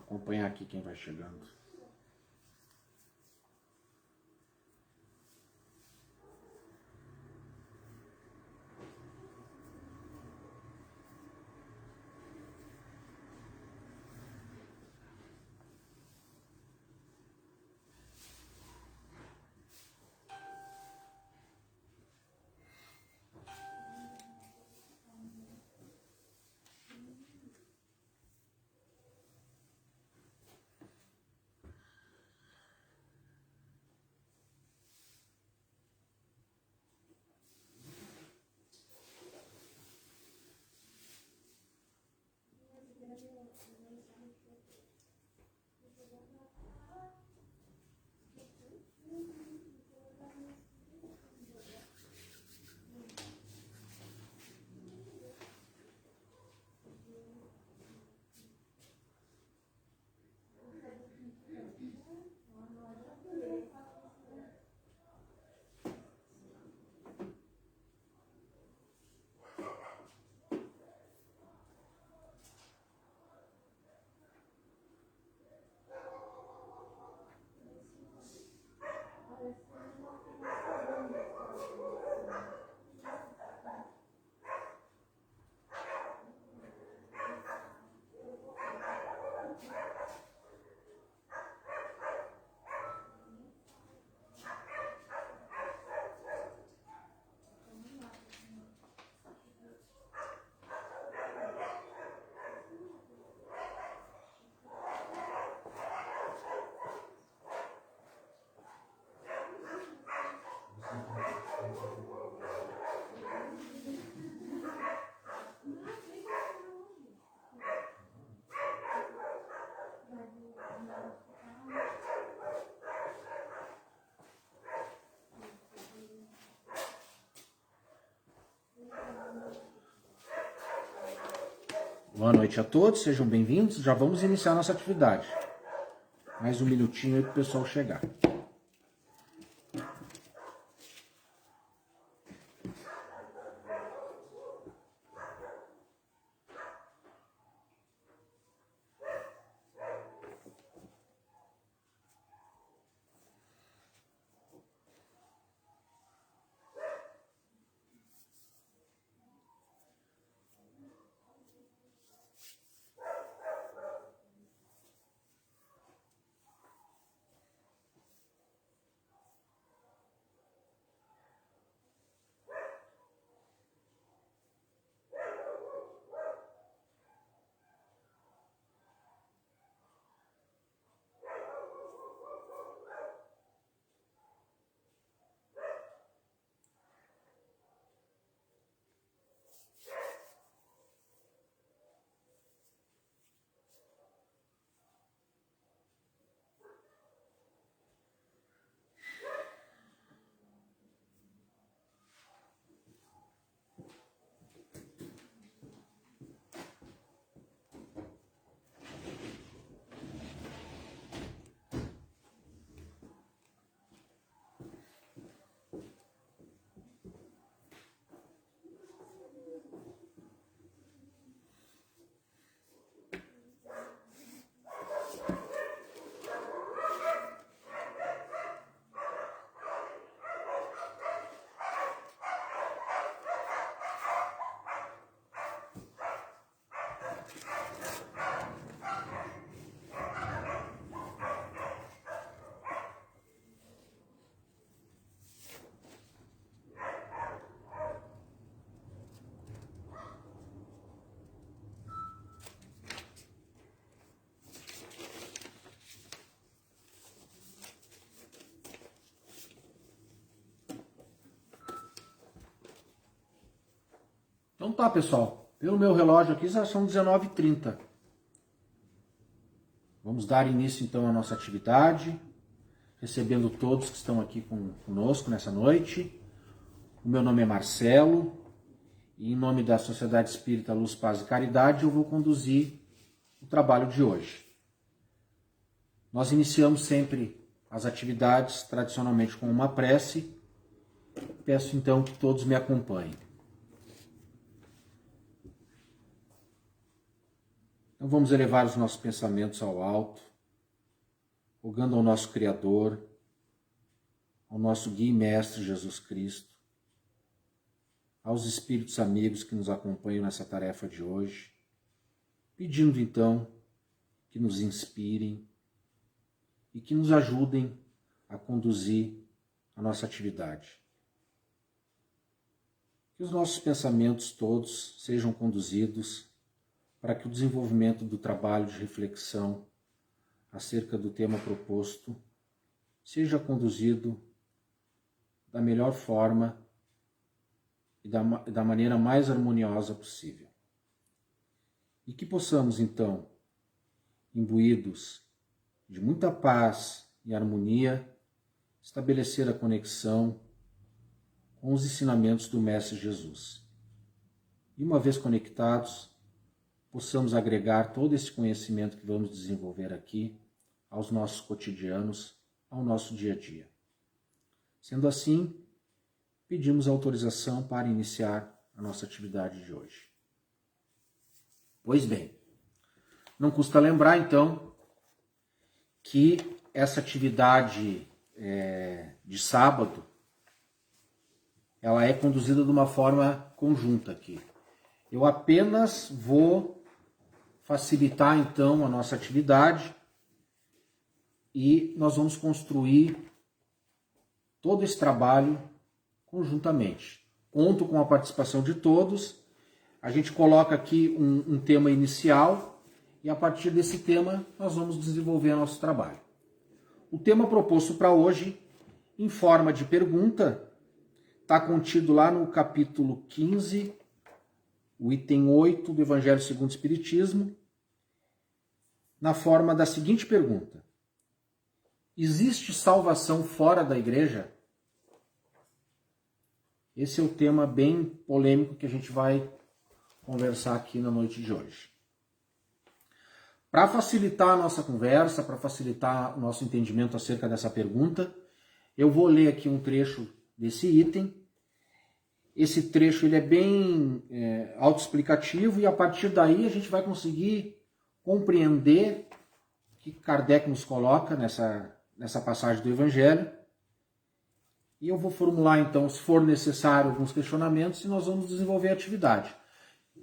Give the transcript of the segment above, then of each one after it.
acompanhar aqui quem vai chegando. Boa noite a todos, sejam bem-vindos. Já vamos iniciar nossa atividade. Mais um minutinho aí para o pessoal chegar. Então tá, pessoal. Pelo meu relógio aqui já são 19h30. Vamos dar início então à nossa atividade, recebendo todos que estão aqui conosco nessa noite. O meu nome é Marcelo e em nome da Sociedade Espírita Luz, Paz e Caridade eu vou conduzir o trabalho de hoje. Nós iniciamos sempre as atividades tradicionalmente com uma prece. Peço então que todos me acompanhem. Então Então vamos elevar os nossos pensamentos ao alto, rogando ao nosso Criador, ao nosso Guia e Mestre Jesus Cristo, aos espíritos amigos que nos acompanham nessa tarefa de hoje, pedindo então que nos inspirem e que nos ajudem a conduzir a nossa atividade. Que os nossos pensamentos todos sejam conduzidos para que o desenvolvimento do trabalho de reflexão acerca do tema proposto seja conduzido da melhor forma e da maneira mais harmoniosa possível. E que possamos, então, imbuídos de muita paz e harmonia, estabelecer a conexão com os ensinamentos do Mestre Jesus. E uma vez conectados, possamos agregar todo esse conhecimento que vamos desenvolver aqui aos nossos cotidianos, ao nosso dia a dia. Sendo assim, pedimos autorização para iniciar a nossa atividade de hoje. Pois bem, não custa lembrar então que essa atividade de sábado, ela é conduzida de uma forma conjunta aqui. Eu apenas vou facilitar então a nossa atividade e nós vamos construir todo esse trabalho conjuntamente. Conto com a participação de todos. A gente coloca aqui um tema inicial e a partir desse tema nós vamos desenvolver nosso trabalho. O tema proposto para hoje, em forma de pergunta, está contido lá no capítulo 15, o item 8 do Evangelho segundo o Espiritismo, na forma da seguinte pergunta: existe salvação fora da igreja? Esse é o tema bem polêmico que a gente vai conversar aqui na noite de hoje. Para facilitar a nossa conversa, para facilitar o nosso entendimento acerca dessa pergunta, eu vou ler aqui um trecho desse item. Esse trecho ele é bem autoexplicativo e a partir daí a gente vai conseguir compreender o que Kardec nos coloca nessa passagem do Evangelho. E eu vou formular então, se for necessário, alguns questionamentos e nós vamos desenvolver a atividade.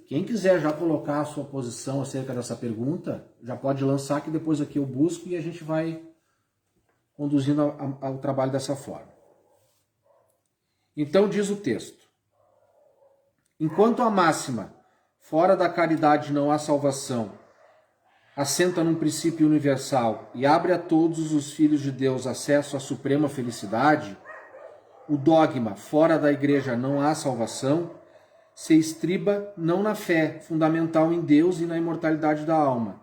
Quem quiser já colocar a sua posição acerca dessa pergunta, já pode lançar que depois aqui eu busco e a gente vai conduzindo ao trabalho dessa forma. Então diz o texto: enquanto a máxima, fora da caridade não há salvação, assenta num princípio universal e abre a todos os filhos de Deus acesso à suprema felicidade, o dogma, fora da igreja não há salvação, se estriba não na fé fundamental em Deus e na imortalidade da alma,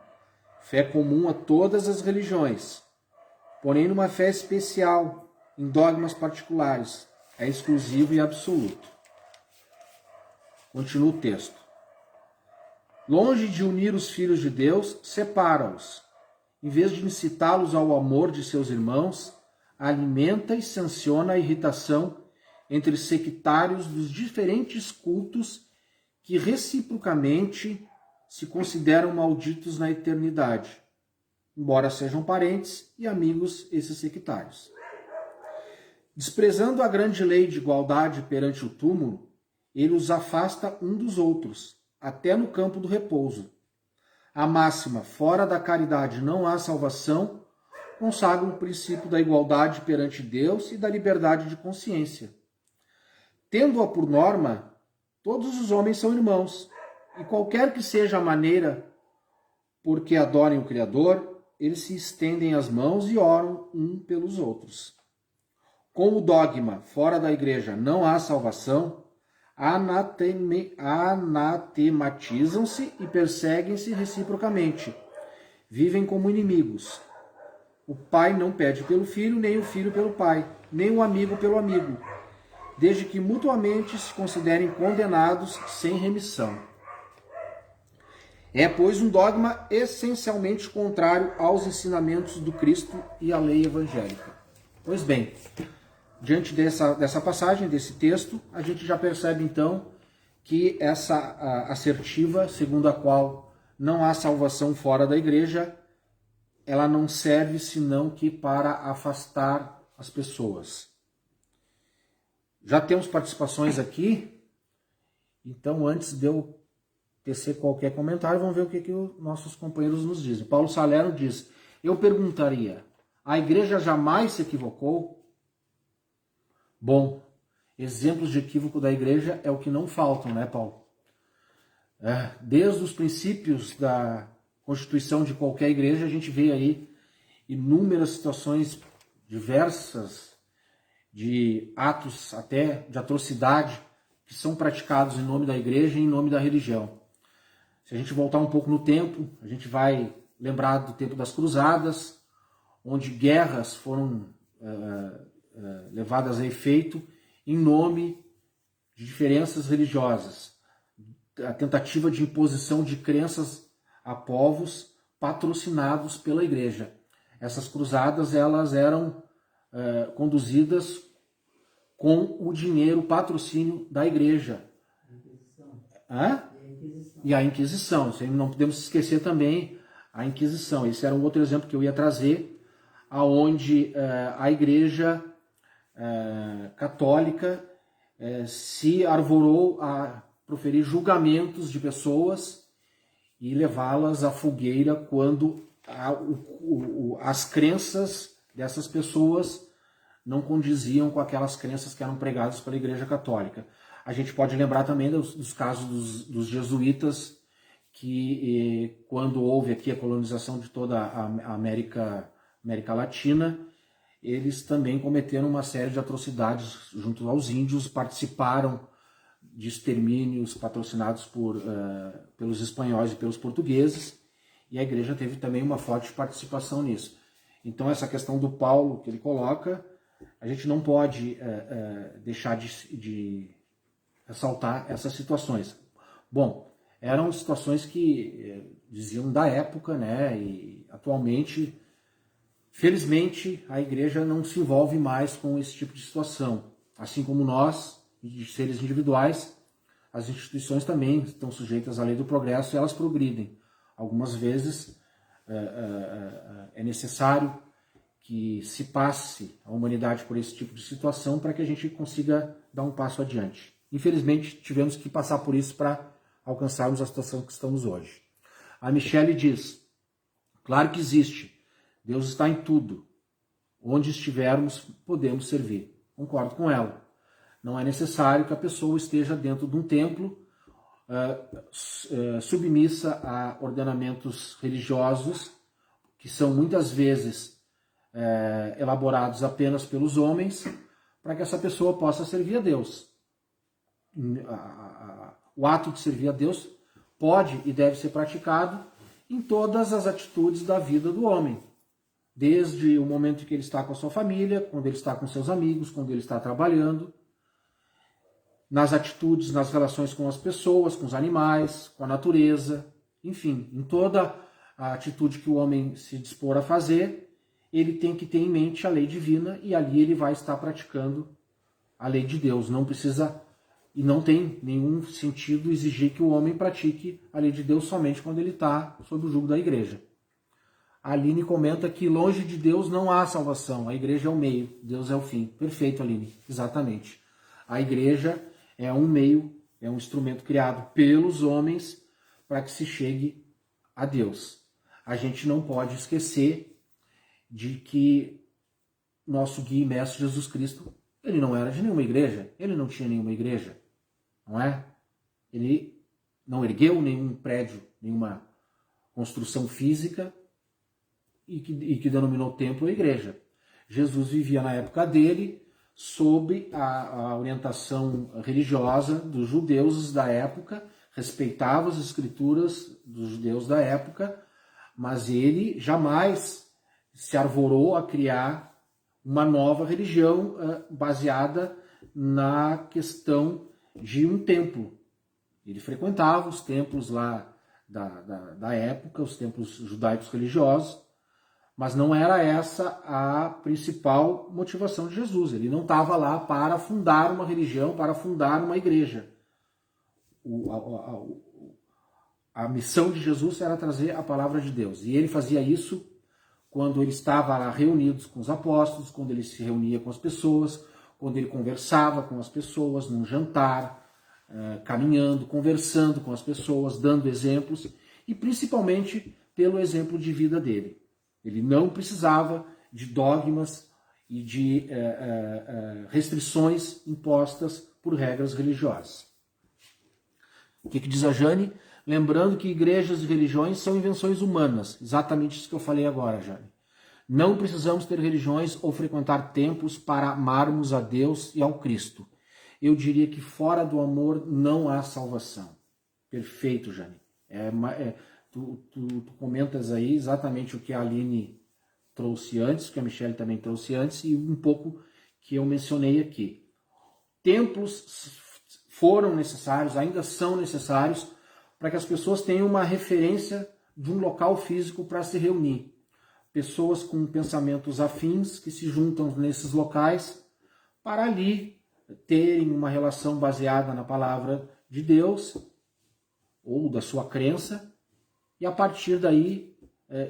fé comum a todas as religiões, porém numa fé especial, em dogmas particulares, é exclusivo e absoluto. Continua o texto. Longe de unir os filhos de Deus, separa-os. Em vez de incitá-los ao amor de seus irmãos, alimenta e sanciona a irritação entre sectários dos diferentes cultos que reciprocamente se consideram malditos na eternidade, embora sejam parentes e amigos esses sectários. Desprezando a grande lei de igualdade perante o túmulo, ele os afasta um dos outros, até no campo do repouso. A máxima, fora da caridade não há salvação, consagra o princípio da igualdade perante Deus e da liberdade de consciência. Tendo-a por norma, todos os homens são irmãos, e qualquer que seja a maneira por que adorem o Criador, eles se estendem as mãos e oram um pelos outros. Com o dogma, fora da igreja não há salvação, anatematizam-se e perseguem-se reciprocamente. Vivem como inimigos. O pai não pede pelo filho, nem o filho pelo pai, nem o amigo pelo amigo, desde que mutuamente se considerem condenados sem remissão. É, pois, um dogma essencialmente contrário aos ensinamentos do Cristo e à lei evangélica. Pois bem, diante dessa passagem, desse texto, a gente já percebe então que essa assertiva, segundo a qual não há salvação fora da igreja, ela não serve senão que para afastar as pessoas. Já temos participações aqui, então antes de eu tecer qualquer comentário, vamos ver o que os nossos companheiros nos dizem. Paulo Salerno diz: eu perguntaria, a igreja jamais se equivocou? Bom, exemplos de equívoco da igreja é o que não faltam, né, Paulo? Desde os princípios da constituição de qualquer igreja, a gente vê aí inúmeras situações diversas de atos até de atrocidade que são praticados em nome da igreja e em nome da religião. Se a gente voltar um pouco no tempo, a gente vai lembrar do tempo das cruzadas, onde guerras foram levadas a efeito em nome de diferenças religiosas. A tentativa de imposição de crenças a povos patrocinados pela igreja. Essas cruzadas elas eram conduzidas com o dinheiro, o patrocínio da igreja. E a Inquisição. Isso aí não podemos esquecer também a Inquisição. Esse era um outro exemplo que eu ia trazer, aonde a igreja católica se arvorou a proferir julgamentos de pessoas e levá-las à fogueira quando as crenças dessas pessoas não condiziam com aquelas crenças que eram pregadas pela Igreja Católica. A gente pode lembrar também dos casos dos jesuítas, que quando houve aqui a colonização de toda a América Latina, eles também cometeram uma série de atrocidades junto aos índios, participaram de extermínios patrocinados pelos espanhóis e pelos portugueses, e a igreja teve também uma forte participação nisso. Então essa questão do Paulo que ele coloca, a gente não pode deixar de ressaltar essas situações. Bom, eram situações que diziam da época, né? E atualmente, felizmente, a igreja não se envolve mais com esse tipo de situação. Assim como nós, de seres individuais, as instituições também estão sujeitas à lei do progresso e elas progridem. Algumas vezes é necessário que se passe a humanidade por esse tipo de situação para que a gente consiga dar um passo adiante. Infelizmente, tivemos que passar por isso para alcançarmos a situação que estamos hoje. A Michele diz: claro que existe. Deus está em tudo. Onde estivermos, podemos servir. Concordo com ela. Não é necessário que a pessoa esteja dentro de um templo submissa a ordenamentos religiosos que são muitas vezes elaborados apenas pelos homens para que essa pessoa possa servir a Deus. O ato de servir a Deus pode e deve ser praticado em todas as atitudes da vida do homem. Desde o momento em que ele está com a sua família, quando ele está com seus amigos, quando ele está trabalhando, nas atitudes, nas relações com as pessoas, com os animais, com a natureza, enfim, em toda a atitude que o homem se dispor a fazer, ele tem que ter em mente a lei divina e ali ele vai estar praticando a lei de Deus. Não precisa e não tem nenhum sentido exigir que o homem pratique a lei de Deus somente quando ele está sob o jugo da igreja. A Aline comenta que longe de Deus não há salvação, a igreja é o meio, Deus é o fim. Perfeito, Aline, exatamente. A igreja é um meio, é um instrumento criado pelos homens para que se chegue a Deus. A gente não pode esquecer de que nosso guia e mestre Jesus Cristo, ele não era de nenhuma igreja, ele não tinha nenhuma igreja, não é? Ele não ergueu nenhum prédio, nenhuma construção física e que denominou templo ou igreja. Jesus vivia na época dele sob a orientação religiosa dos judeus da época, respeitava as escrituras dos judeus da época, mas ele jamais se arvorou a criar uma nova religião baseada na questão de um templo. Ele frequentava os templos lá da época, os templos judaicos religiosos, mas não era essa a principal motivação de Jesus. Ele não estava lá para fundar uma religião, para fundar uma igreja. a missão de Jesus era trazer a palavra de Deus. E ele fazia isso quando ele estava lá reunido com os apóstolos, quando ele se reunia com as pessoas, quando ele conversava com as pessoas, num jantar, caminhando, conversando com as pessoas, dando exemplos, e principalmente pelo exemplo de vida dele. Ele não precisava de dogmas e de restrições impostas por regras religiosas. O que diz a Jane? Lembrando que igrejas e religiões são invenções humanas. Exatamente isso que eu falei agora, Jane. Não precisamos ter religiões ou frequentar templos para amarmos a Deus e ao Cristo. Eu diria que fora do amor não há salvação. Perfeito, Jane. Tu comentas aí exatamente o que a Aline trouxe antes, que a Michelle também trouxe antes, e um pouco que eu mencionei aqui. Templos foram necessários, ainda são necessários, para que as pessoas tenham uma referência de um local físico para se reunir. Pessoas com pensamentos afins que se juntam nesses locais para ali terem uma relação baseada na palavra de Deus ou da sua crença e a partir daí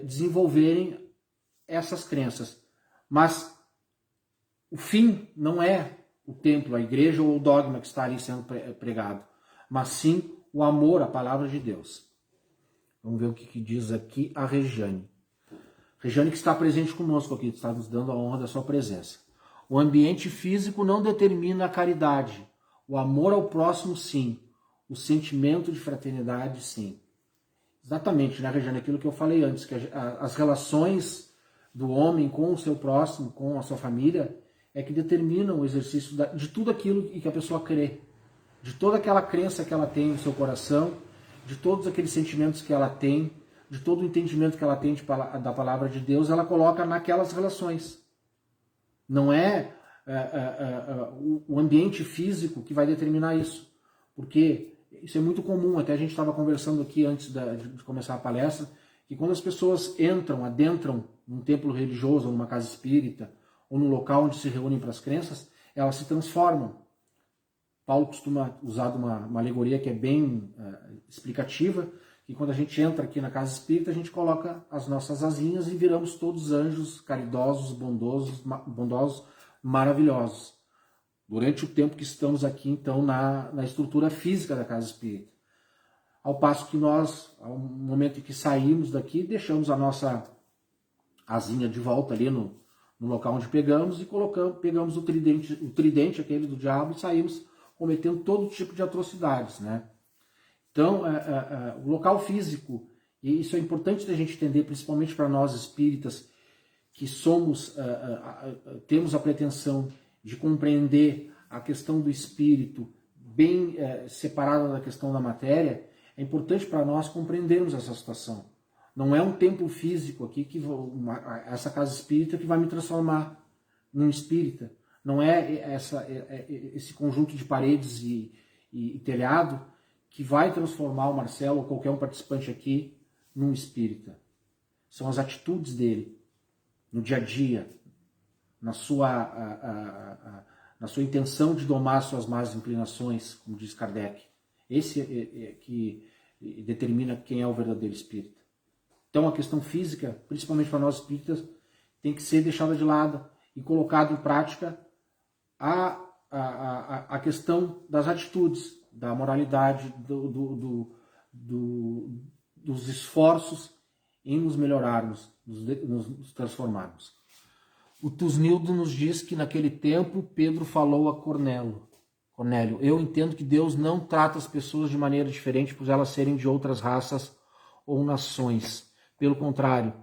desenvolverem essas crenças. Mas o fim não é o templo, a igreja ou o dogma que está ali sendo pregado, mas sim o amor à palavra de Deus. Vamos ver o que diz aqui a Regiane. Regiane que está presente conosco aqui, está nos dando a honra da sua presença. O ambiente físico não determina a caridade. O amor ao próximo, sim. O sentimento de fraternidade, sim. Exatamente, né, Regiane? Aquilo que eu falei antes, que as relações do homem com o seu próximo, com a sua família, é que determinam o exercício de tudo aquilo que a pessoa crê. De toda aquela crença que ela tem no seu coração, de todos aqueles sentimentos que ela tem, de todo o entendimento que ela tem da palavra de Deus, ela coloca naquelas relações. Não é o ambiente físico que vai determinar isso. Porque isso é muito comum, até a gente estava conversando aqui antes de começar a palestra, que quando as pessoas adentram num templo religioso, ou numa casa espírita, ou num local onde se reúnem para as crenças, elas se transformam. Paulo costuma usar uma alegoria que é bem explicativa, que quando a gente entra aqui na casa espírita, a gente coloca as nossas asinhas e viramos todos anjos caridosos, bondosos, maravilhosos. Durante o tempo que estamos aqui, então, na estrutura física da casa espírita. Ao passo que nós, ao momento em que saímos daqui, deixamos a nossa asinha de volta ali no local onde pegamos e pegamos o tridente aquele do diabo e saímos cometendo todo tipo de atrocidades, né? Então, o local físico, e isso é importante da gente entender, principalmente para nós espíritas, que temos a pretensão de compreender a questão do espírito bem separada da questão da matéria, é importante para nós compreendermos essa situação. Não é um templo físico aqui, essa casa espírita que vai me transformar num espírita. Não é esse conjunto de paredes e telhado que vai transformar o Marcelo ou qualquer um participante aqui num espírita. São as atitudes dele, no dia a dia, na sua intenção de domar suas más inclinações, como diz Kardec. Esse é que determina quem é o verdadeiro espírita. Então a questão física, principalmente para nós espíritas, tem que ser deixada de lado e colocada em prática a questão das atitudes, da moralidade, dos esforços em nos melhorarmos, nos transformarmos. O Tusnildo nos diz que naquele tempo Pedro falou a Cornélio, eu entendo que Deus não trata as pessoas de maneira diferente por elas serem de outras raças ou nações. Pelo contrário,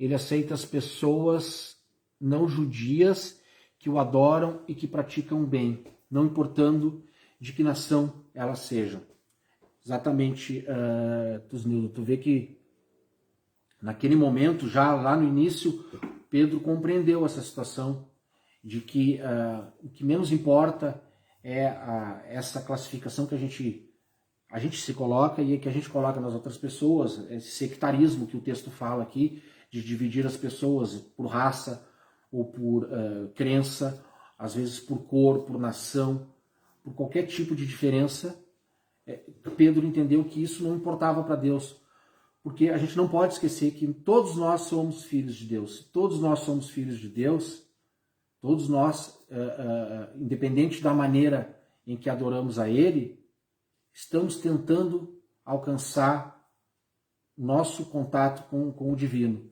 ele aceita as pessoas não judias que o adoram e que praticam bem, não importando de que nação elas sejam. Exatamente, Tusnildo, tu vê que naquele momento, já lá no início, Pedro compreendeu essa situação de que o que menos importa é essa classificação que a gente se coloca e que a gente coloca nas outras pessoas, esse sectarismo que o texto fala aqui, de dividir as pessoas por raça ou por crença, às vezes por cor, por nação, por qualquer tipo de diferença, Pedro entendeu que isso não importava para Deus, porque a gente não pode esquecer que todos nós somos filhos de Deus. Todos nós somos filhos de Deus, todos nós, independente da maneira em que adoramos a Ele, estamos tentando alcançar nosso contato com o divino.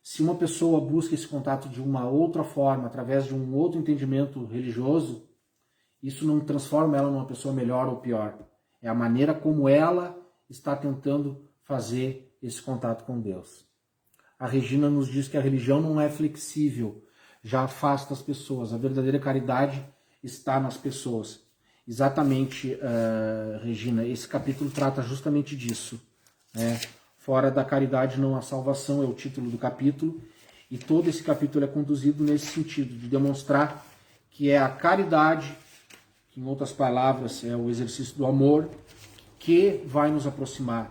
Se uma pessoa busca esse contato de uma outra forma, através de um outro entendimento religioso, isso não transforma ela numa pessoa melhor ou pior. É a maneira como ela está tentando fazer esse contato com Deus. A Regina nos diz que a religião não é flexível, já afasta as pessoas. A verdadeira caridade está nas pessoas. Exatamente, Regina, esse capítulo trata justamente disso, né? Fora da caridade não há salvação, é o título do capítulo, e todo esse capítulo é conduzido nesse sentido, de demonstrar que é a caridade, que em outras palavras é o exercício do amor, que vai nos aproximar.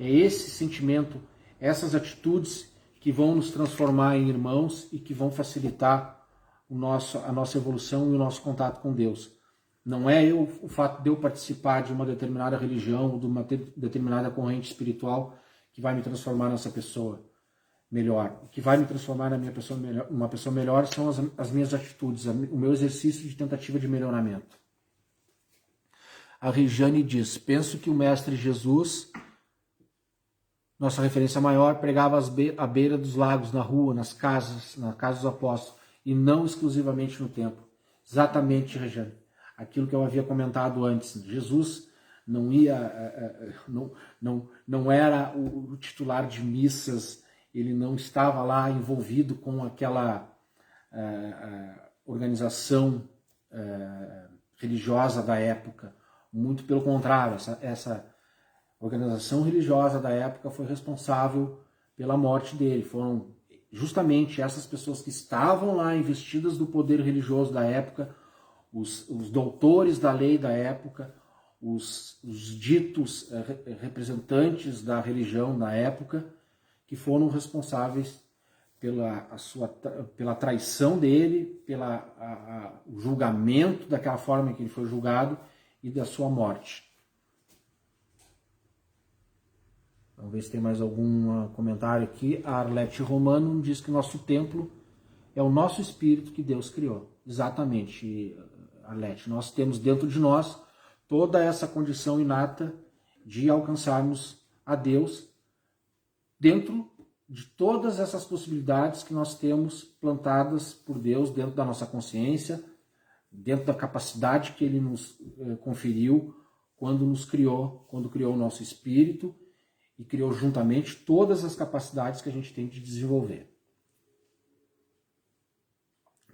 É esse sentimento, essas atitudes que vão nos transformar em irmãos e que vão facilitar a nossa evolução e o nosso contato com Deus. Não é o fato de eu participar de uma determinada religião ou de uma determinada corrente espiritual que vai me transformar nessa pessoa melhor. O que vai me transformar uma pessoa melhor são as minhas atitudes, o meu exercício de tentativa de melhoramento. A Regiane diz, penso que o Mestre Jesus, nossa referência maior, pregava à beira dos lagos, na rua, nas casas dos apóstolos, e não exclusivamente no templo. Exatamente, Regiane. Aquilo que eu havia comentado antes. Jesus não era o titular de missas, ele não estava lá envolvido com aquela organização religiosa da época. Muito pelo contrário, essa organização religiosa da época foi responsável pela morte dele. Foram justamente essas pessoas que estavam lá investidas do poder religioso da época, os doutores da lei da época, os ditos representantes da religião da época, que foram responsáveis pela traição dele, o julgamento daquela forma que ele foi julgado e da sua morte. Vamos ver se tem mais algum comentário aqui. A Arlete Romano diz que nosso templo é o nosso espírito que Deus criou. Exatamente, Arlete. Nós temos dentro de nós toda essa condição inata de alcançarmos a Deus dentro de todas essas possibilidades que nós temos plantadas por Deus dentro da nossa consciência, dentro da capacidade que Ele nos conferiu quando nos criou, quando criou o nosso espírito e criou juntamente todas as capacidades que a gente tem de desenvolver.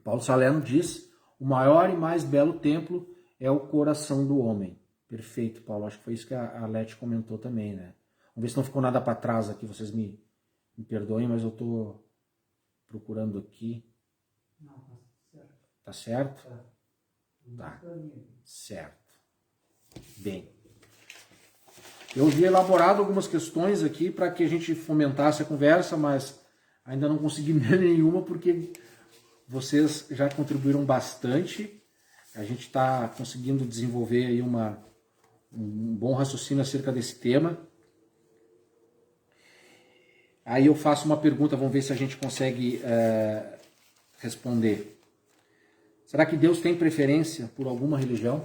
Paulo Salerno diz, o maior e mais belo templo é o coração do homem. Perfeito, Paulo. Acho que foi isso que a Leti comentou também, né? Vamos ver se não ficou nada para trás aqui. Vocês me perdoem, mas eu estou procurando aqui. Não, tá certo. Tá certo? Tá. Certo. Bem. Eu havia elaborado algumas questões aqui para que a gente fomentasse a conversa, mas ainda não consegui nenhuma porque vocês já contribuíram bastante. A gente está conseguindo desenvolver aí um bom raciocínio acerca desse tema. Aí eu faço uma pergunta, vamos ver se a gente consegue responder. Será que Deus tem preferência por alguma religião?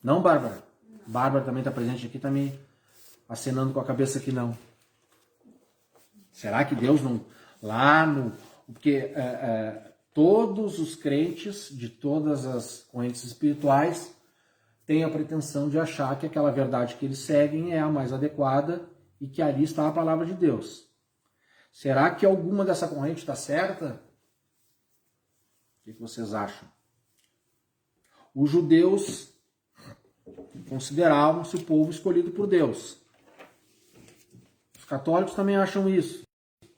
Não, Bárbara? Bárbara também está presente aqui, está me acenando com a cabeça que não. Será que Deus não... Porque todos os crentes de todas as correntes espirituais têm a pretensão de achar que aquela verdade que eles seguem é a mais adequada e que ali está a palavra de Deus. Será que alguma dessa corrente está certa? O que vocês acham? Os judeus consideravam-se o povo escolhido por Deus. Os católicos também acham isso.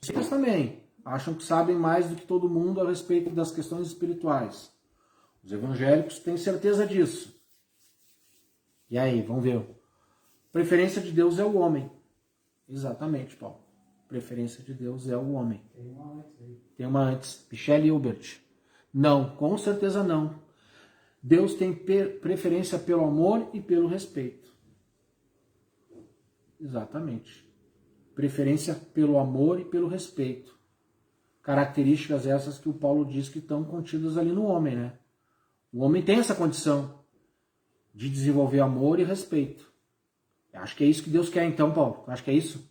Eles também acham que sabem mais do que todo mundo a respeito das questões espirituais. Os evangélicos têm certeza disso. E aí, vamos ver. Preferência de Deus é o homem. Exatamente, Paulo. Preferência de Deus é o homem. Tem uma antes. Michelle Hilbert. Não, com certeza não. Deus tem preferência pelo amor e pelo respeito. Exatamente. Preferência pelo amor e pelo respeito. Características essas que o Paulo diz que estão contidas ali no homem, né? O homem tem essa condição de desenvolver amor e respeito. Eu acho que é isso que Deus quer então, Paulo. Eu acho que é isso.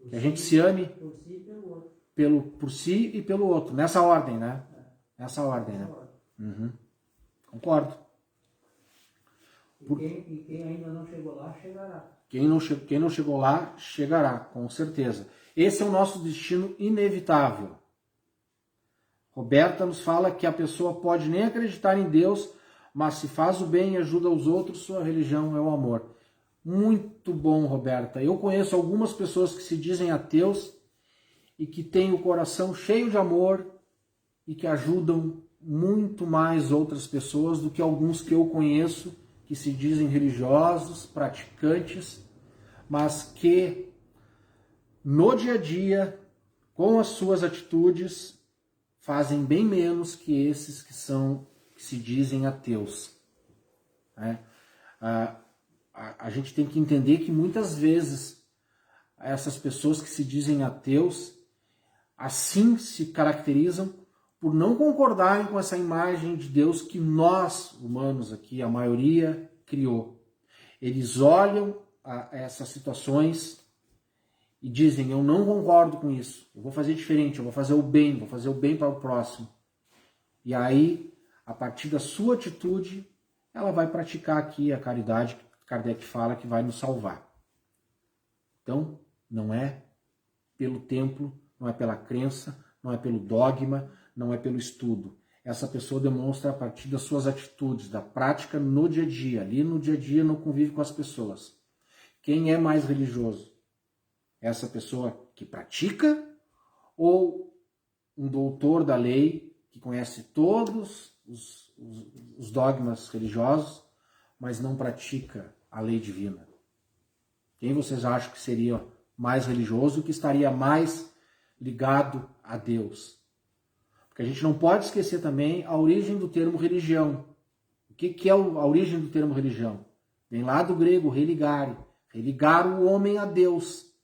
Que a gente se ame por si e pelo outro. Nessa ordem, né? Nessa ordem, né? Uhum. Concordo. E quem ainda não chegou lá, chegará. Quem não chegou lá, chegará, com certeza. Esse é o nosso destino inevitável. Roberta nos fala que a pessoa pode nem acreditar em Deus, mas se faz o bem e ajuda os outros, sua religião é o amor. Muito bom, Roberta. Eu conheço algumas pessoas que se dizem ateus e que têm o coração cheio de amor e que ajudam muito mais outras pessoas do que alguns que eu conheço que se dizem religiosos, praticantes, mas que no dia a dia, com as suas atitudes, fazem bem menos que esses que se dizem ateus. Né? A gente tem que entender que muitas vezes essas pessoas que se dizem ateus assim se caracterizam por não concordarem com essa imagem de Deus que nós, humanos aqui, a maioria, criou. Eles olham essas situações e dizem, eu não concordo com isso, eu vou fazer diferente, eu vou fazer o bem para o próximo. E aí, a partir da sua atitude, ela vai praticar aqui a caridade que Kardec fala que vai nos salvar. Então, não é pelo templo, não é pela crença, não é pelo dogma, não é pelo estudo. Essa pessoa demonstra a partir das suas atitudes, da prática no dia a dia, ali no dia a dia, no convívio com as pessoas. Quem é mais religioso? Essa pessoa que pratica ou um doutor da lei que conhece todos os dogmas religiosos, mas não pratica a lei divina? Quem vocês acham que seria mais religioso, que estaria mais ligado a Deus? Porque a gente não pode esquecer também a origem do termo religião. O que é a origem do termo religião? Vem lá do grego, religare. Religar o homem a Deus.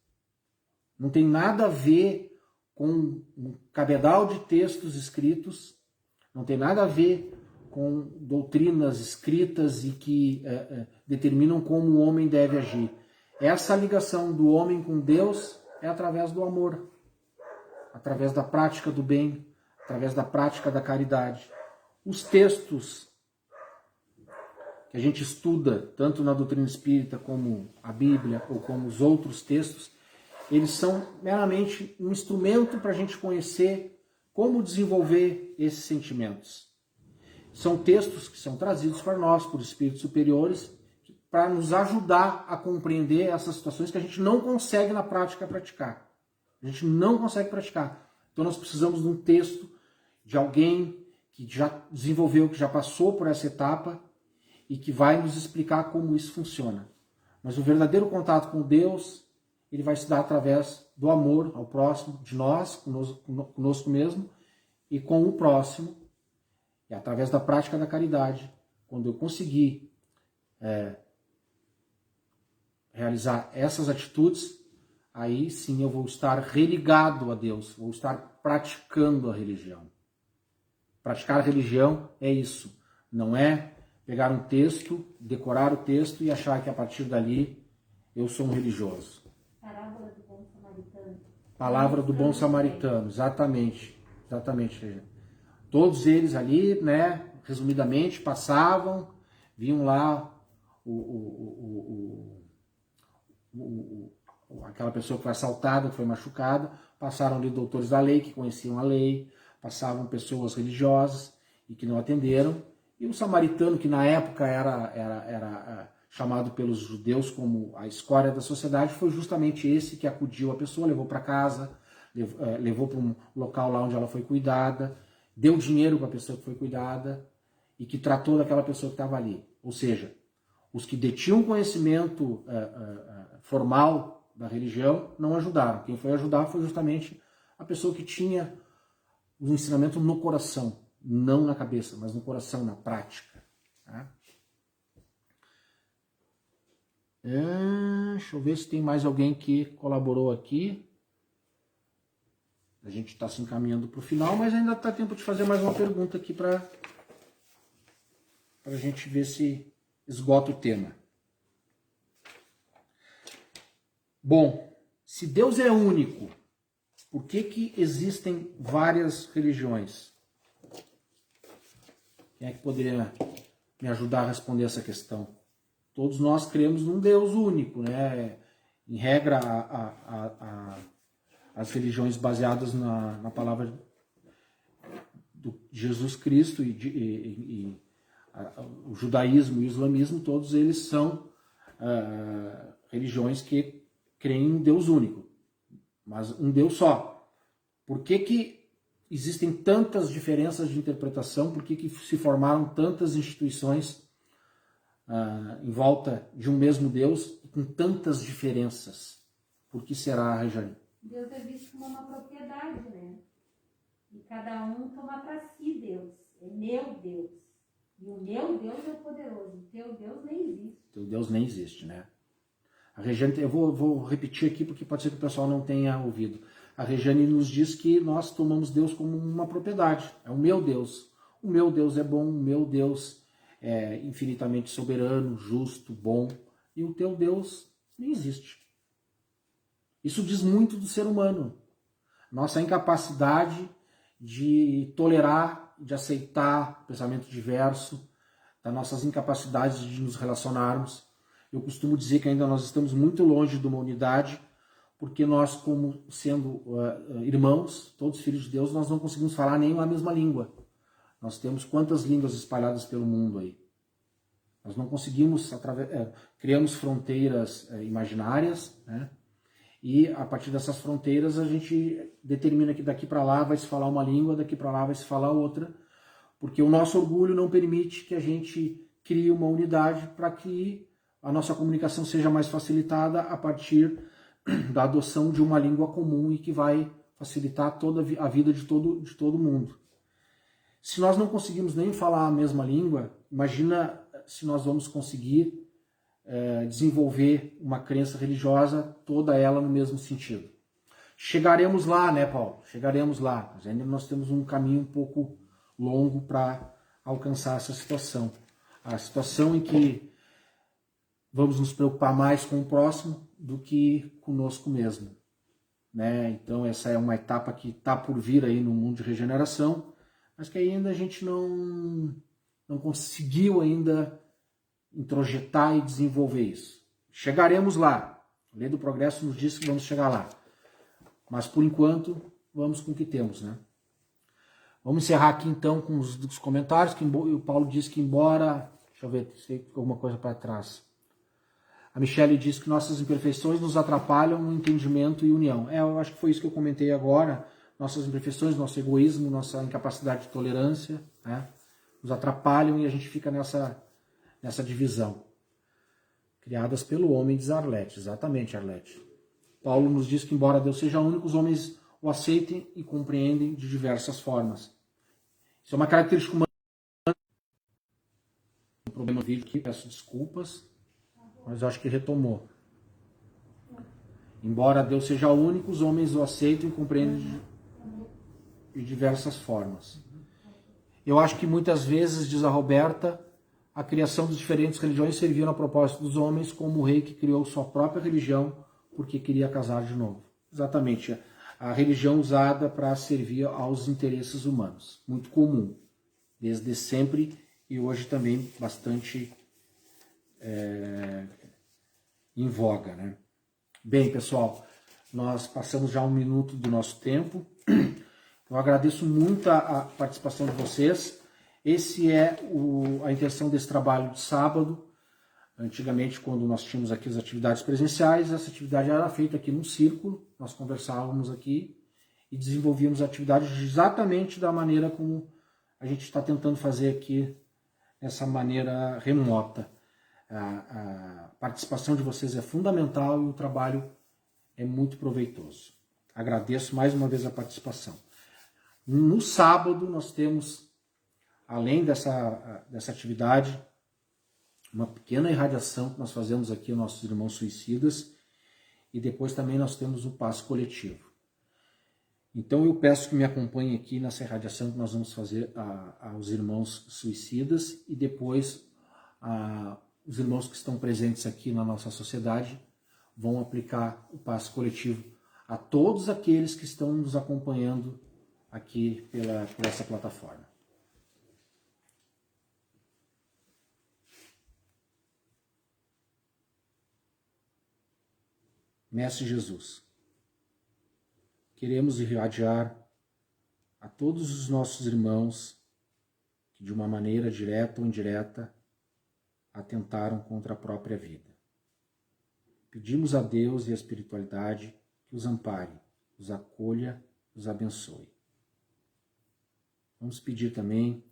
Não tem nada a ver com um cabedal de textos escritos, não tem nada a ver com doutrinas escritas e que determinam como o homem deve agir. Essa ligação do homem com Deus é através do amor, através da prática do bem, através da prática da caridade. Os textos que a gente estuda, tanto na doutrina espírita como a Bíblia ou como os outros textos, eles são meramente um instrumento para a gente conhecer como desenvolver esses sentimentos. São textos que são trazidos para nós, por espíritos superiores, para nos ajudar a compreender essas situações que a gente não consegue na prática praticar. A gente não consegue praticar. Então nós precisamos de um texto de alguém que já desenvolveu, que já passou por essa etapa e que vai nos explicar como isso funciona. Mas o verdadeiro contato com Deus, ele vai se dar através do amor ao próximo, de nós, conosco mesmo, e com o próximo, e através da prática da caridade. Quando eu conseguir realizar essas atitudes, aí sim eu vou estar religado a Deus, vou estar praticando a religião. Praticar a religião é isso, não é pegar um texto, decorar o texto e achar que a partir dali eu sou um religioso. Parábola do bom samaritano. Palavra do bom samaritano, exatamente, exatamente. Todos eles ali, né, resumidamente, passavam, viam lá aquela pessoa que foi assaltada, que foi machucada, passaram ali doutores da lei, que conheciam a lei, passavam pessoas religiosas e que não atenderam, e o samaritano, que na época era chamado pelos judeus como a escória da sociedade, foi justamente esse que acudiu a pessoa, levou para casa, levou para um local lá onde ela foi cuidada, deu dinheiro para a pessoa que foi cuidada e que tratou daquela pessoa que estava ali. Ou seja, os que detinham conhecimento formal da religião não ajudaram. Quem foi ajudar foi justamente a pessoa que tinha o ensinamento no coração, não na cabeça, mas no coração, na prática. Tá? Deixa eu ver se tem mais alguém que colaborou aqui. A gente está se encaminhando para o final, mas ainda está tempo de fazer mais uma pergunta aqui para a gente ver se esgota o tema. Bom, se Deus é único, por que existem várias religiões? Quem é que poderia me ajudar a responder essa questão? Todos nós cremos num Deus único, né? Em regra, as religiões baseadas na palavra de Jesus Cristo e o judaísmo e o islamismo, todos eles são religiões que creem em um Deus único, mas um Deus só. Por que existem tantas diferenças de interpretação? Por que se formaram tantas instituições em volta de um mesmo Deus com tantas diferenças? Por que será, Rejane? Deus é visto como uma propriedade, né? E cada um toma para si Deus. É meu Deus. E o meu Deus é o poderoso. O teu Deus nem existe. Teu Deus nem existe, né? A Rejane, eu vou repetir aqui porque pode ser que o pessoal não tenha ouvido. A Rejane nos diz que nós tomamos Deus como uma propriedade. É o meu Deus. O meu Deus é bom, o meu Deus é infinitamente soberano, justo, bom. E o teu Deus nem existe. Isso diz muito do ser humano. Nossa incapacidade de tolerar, de aceitar pensamento diverso, das nossas incapacidades de nos relacionarmos. Eu costumo dizer que ainda nós estamos muito longe de uma unidade, porque nós, como sendo irmãos, todos filhos de Deus, nós não conseguimos falar nem a mesma língua. Nós temos quantas línguas espalhadas pelo mundo aí? Nós não conseguimos, criamos fronteiras imaginárias, né? E a partir dessas fronteiras a gente determina que daqui para lá vai se falar uma língua, daqui para lá vai se falar outra, porque o nosso orgulho não permite que a gente crie uma unidade para que a nossa comunicação seja mais facilitada a partir da adoção de uma língua comum e que vai facilitar toda a vida de todo mundo. Se nós não conseguimos nem falar a mesma língua, imagina se nós vamos conseguir desenvolver uma crença religiosa, toda ela no mesmo sentido. Chegaremos lá, né, Paulo? Chegaremos lá, mas ainda nós temos um caminho um pouco longo para alcançar essa situação. A situação em que vamos nos preocupar mais com o próximo do que conosco mesmo, né? Então essa é uma etapa que está por vir aí no mundo de regeneração, mas que ainda a gente não conseguiu ainda introjetar e desenvolver isso. Chegaremos lá. A Lei do Progresso nos diz que vamos chegar lá. Mas, por enquanto, vamos com o que temos, né? Vamos encerrar aqui, então, com os comentários, que o Paulo diz que embora... Deixa eu ver se tem alguma coisa para trás. A Michele diz que nossas imperfeições nos atrapalham no entendimento e união. Eu acho que foi isso que eu comentei agora. Nossas imperfeições, nosso egoísmo, nossa incapacidade de tolerância, né? Nos atrapalham e a gente fica nessa divisão. Criadas pelo homem, diz Arlete. Exatamente, Arlete. Paulo nos diz que, embora Deus seja único, os homens o aceitem e compreendem de diversas formas. Isso é uma característica humana. Um problema no vídeo aqui, peço desculpas, mas acho que retomou. Embora Deus seja único, os homens o aceitam e compreendem de diversas formas. Eu acho que muitas vezes, diz a Roberta, a criação das diferentes religiões serviu na propósito dos homens, como o rei que criou sua própria religião porque queria casar de novo. Exatamente, a religião usada para servir aos interesses humanos. Muito comum, desde sempre e hoje também bastante em voga, né? Bem, pessoal, nós passamos já 1 minuto do nosso tempo. Eu agradeço muito a participação de vocês. Esse é a intenção desse trabalho de sábado. Antigamente, quando nós tínhamos aqui as atividades presenciais, essa atividade era feita aqui num círculo, nós conversávamos aqui e desenvolvíamos a atividade exatamente da maneira como a gente está tentando fazer aqui, dessa maneira remota. A participação de vocês é fundamental e o trabalho é muito proveitoso. Agradeço mais uma vez a participação. No sábado nós temos, além dessa atividade uma pequena irradiação que nós fazemos aqui aos nossos irmãos suicidas, e depois também nós temos o passe coletivo. Então eu peço que me acompanhem aqui nessa irradiação que nós vamos fazer aos irmãos suicidas, e depois os irmãos que estão presentes aqui na nossa sociedade vão aplicar o passe coletivo a todos aqueles que estão nos acompanhando aqui por essa plataforma. Mestre Jesus, queremos irradiar a todos os nossos irmãos que, de uma maneira direta ou indireta, atentaram contra a própria vida. Pedimos a Deus e a espiritualidade que os ampare, os acolha, os abençoe. Vamos pedir também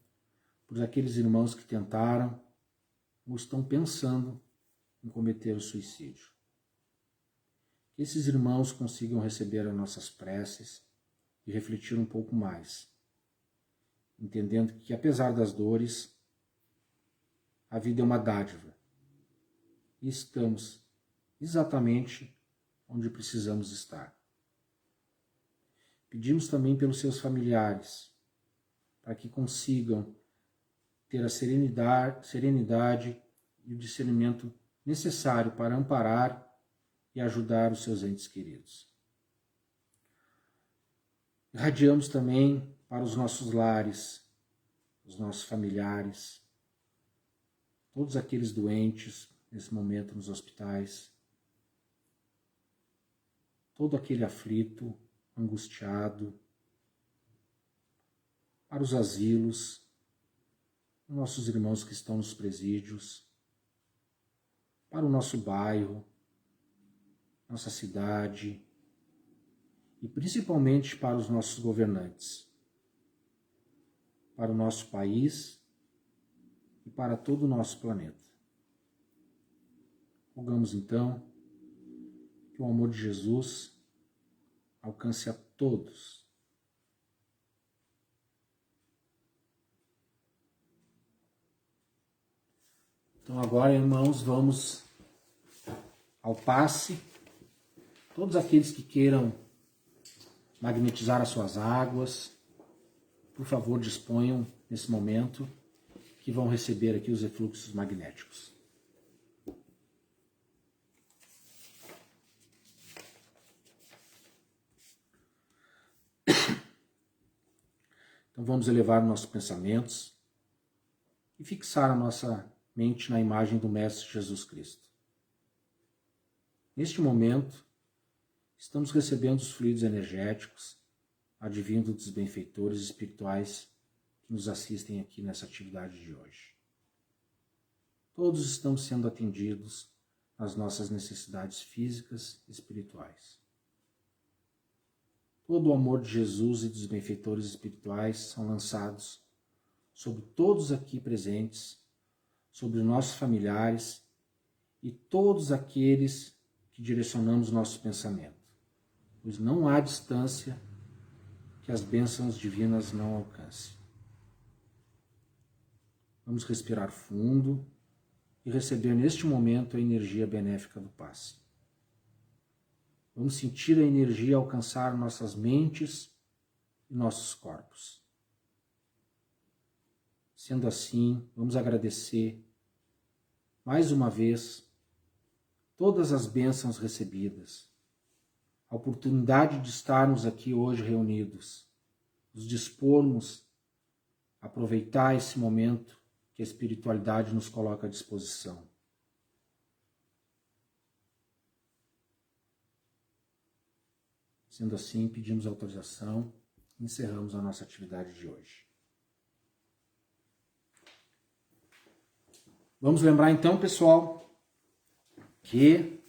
por aqueles irmãos que tentaram ou estão pensando em cometer o suicídio. Que esses irmãos consigam receber as nossas preces e refletir um pouco mais, entendendo que, apesar das dores, a vida é uma dádiva e estamos exatamente onde precisamos estar. Pedimos também pelos seus familiares, para que consigam ter a serenidade e o discernimento necessário para amparar e ajudar os seus entes queridos. Irradiamos também para os nossos lares, os nossos familiares, todos aqueles doentes nesse momento nos hospitais, todo aquele aflito, angustiado, para os asilos, nossos irmãos que estão nos presídios, para o nosso bairro, nossa cidade e principalmente para os nossos governantes, para o nosso país e para todo o nosso planeta. Rogamos então que o amor de Jesus alcance a todos. Então agora, irmãos, vamos ao passe. Todos aqueles que queiram magnetizar as suas águas, por favor, disponham nesse momento que vão receber aqui os efluxos magnéticos. Então vamos elevar nossos pensamentos e fixar a nossa mente na imagem do Mestre Jesus Cristo. Neste momento, estamos recebendo os fluidos energéticos advindo dos benfeitores espirituais que nos assistem aqui nessa atividade de hoje. Todos estamos sendo atendidos nas nossas necessidades físicas e espirituais. Todo o amor de Jesus e dos benfeitores espirituais são lançados sobre todos aqui presentes, sobre nossos familiares e todos aqueles que direcionamos nosso pensamento, pois não há distância que as bênçãos divinas não alcancem. Vamos respirar fundo e receber neste momento a energia benéfica do passe. Vamos sentir a energia alcançar nossas mentes e nossos corpos. Sendo assim, vamos agradecer mais uma vez todas as bênçãos recebidas, a oportunidade de estarmos aqui hoje reunidos, nos dispormos a aproveitar esse momento que a espiritualidade nos coloca à disposição. Sendo assim, pedimos autorização e encerramos a nossa atividade de hoje. Vamos lembrar então, pessoal, que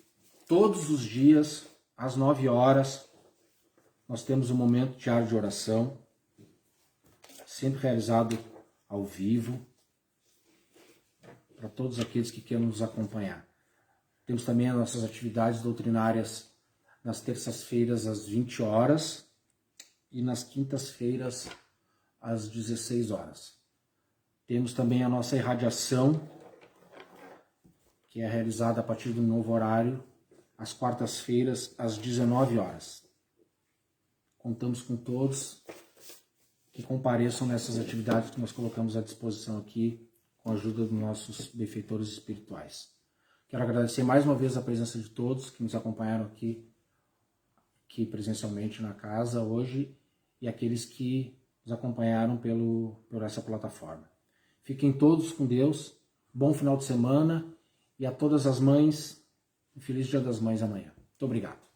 todos os dias, às 9 horas, nós temos um momento diário de oração, sempre realizado ao vivo, para todos aqueles que queiram nos acompanhar. Temos também as nossas atividades doutrinárias nas terças-feiras às 20 horas e nas quintas-feiras às 16 horas. Temos também a nossa irradiação que é realizada a partir do novo horário, às quartas-feiras, às 19 horas. Contamos com todos que compareçam nessas atividades que nós colocamos à disposição aqui, com a ajuda dos nossos benfeitores espirituais. Quero agradecer mais uma vez a presença de todos que nos acompanharam aqui presencialmente na casa hoje e aqueles que nos acompanharam por essa plataforma. Fiquem todos com Deus, bom final de semana e a todas as mães, um feliz Dia das Mães amanhã. Muito obrigado.